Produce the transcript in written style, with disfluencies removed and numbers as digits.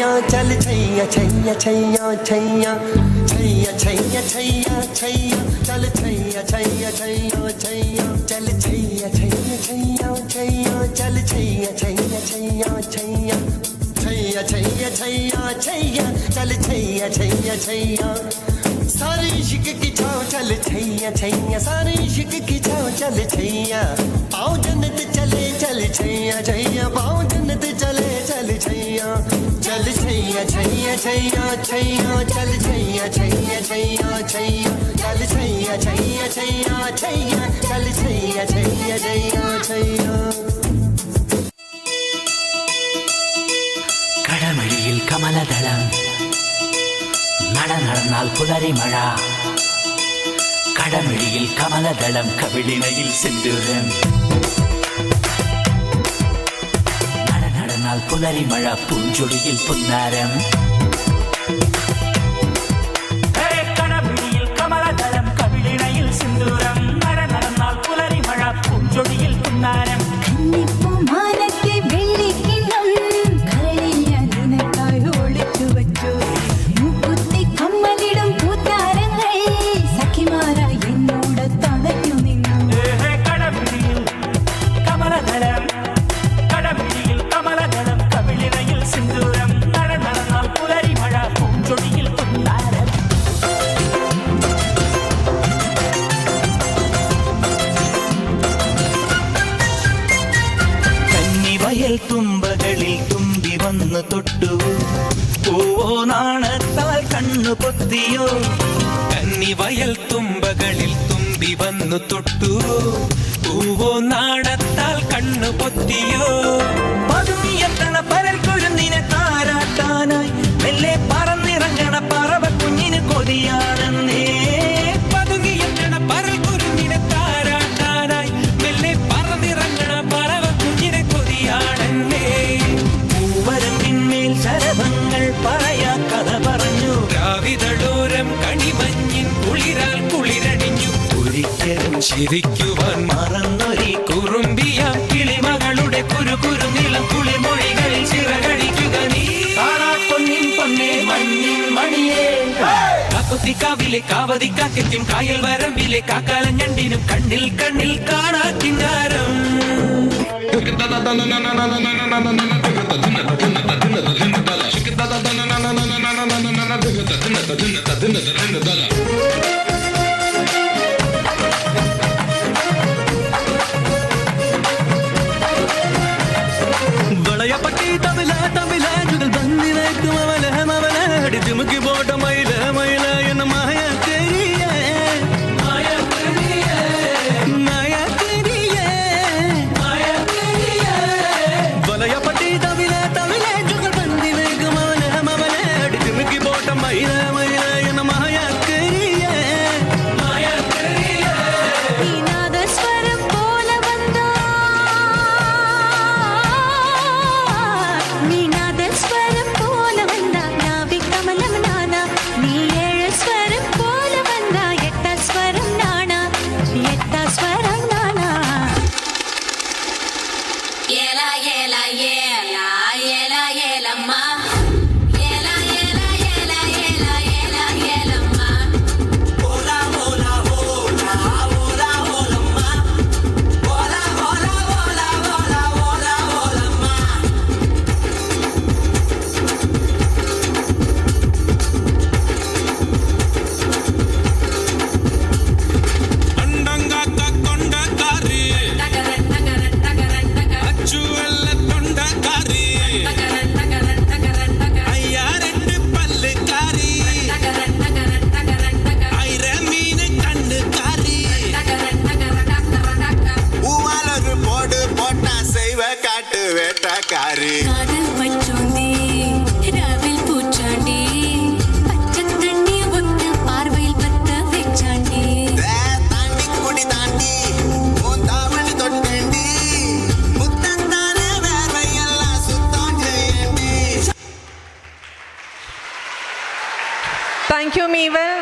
चल छैया छैया छैया छैया छैया छैया छैया छैया चल छैया छैया छैया छैया चल छैया छैया छैया छैया चल छैया छैया छैया छैया छैया छैया छैया छैया चल छैया छैया छैया सारे इश्क की छाँव चल छैया छैया सारे इश्क की छाँव चल छैया पाँव जन्नत चले चल छैया छैया पाँव जन्नत चले चल छैया चल छैया छैया छैया छैया चल छैया छैया छैया छैया चल छैया छैया छैया छैया चल छैया छैया छैया छैया കടമഴിയിൽ കമലദളം നട നടന്നാൽ പുലരി മഴ കടമഴിയിൽ കമലദളം കവിളിണയിൽ സിന്ദൂരം നട നടന്നാൽ പുലരി മഴ പൂഞ്ചൊടിയിൽ പുന്നാരം കടമഴിയിൽ കമലദളം കവിളിണയിൽ സിന്ദൂരം നട നടന്നാൽ പുലരി മഴ പൂഞ്ചൊടിയിൽ പുന്നാരം തുമ്പകളിൽ തുമ്പി വന്ന് തൊട്ടു പൂവോ നാണത്താൽ കണ്ണു പൊത്തിയോ കന്നിവയൽ തുമ്പകളിൽ തുമ്പി വന്നു തൊട്ടു പൂവോ നാണത്താൽ കണ്ണു പൊത്തിയോ പതുങ്ങിയെത്തണ പരൽ കുരുന്നിനെ താരാട്ടാനായി മെല്ലെ പറന്നിറങ്ങണ പറവ കുഞ്ഞിന് കൊതിയാണെന്നേ പതുങ്ങിയെത്തണ പരൽ കുരുന്നിനെ താരാട്ടാനായി മെല്ലെ പറന്നിറങ്ങണ പറവ കുഞ്ഞിനെ പൂവരത്തിന്മേൽ ശരഭങ്ങൾ പറയാ കഥ പറഞ്ഞു രാവിതളോരം കണിമഞ്ഞിൻ കുളിരാൽ കുളിരണിഞ്ഞു ഒരിക്കലും ചിരിക്കുവാൻ മറന്നൊരി കുറുമ്പിയ കിളിമകളുടെ കുരു നിലം കുളിമൊഴികളിൽ ചിറകടിക്കുക നീ പൊന്നിൻ പൊന്നേ മഞ്ഞിൻ മണിയേ കാക്കൊത്തിക്കാവിലെ കാവതിക്കാക്കും കായൽ വരമ്പിലെ കാക്കാലഞ്ഞണ്ടിനും കണ്ണിൽ കണ്ണിൽ കാണാ കിന്നാരം വളയപ്പട്ടി തവില തവില ചുടൽ ബന്ദിലേക്ക് മവല മവല അടിച്ചു മുക്കി പോട്ട മയില മയില എന്ന മായ വേട്ടക്കാരി Thank you, Meewell.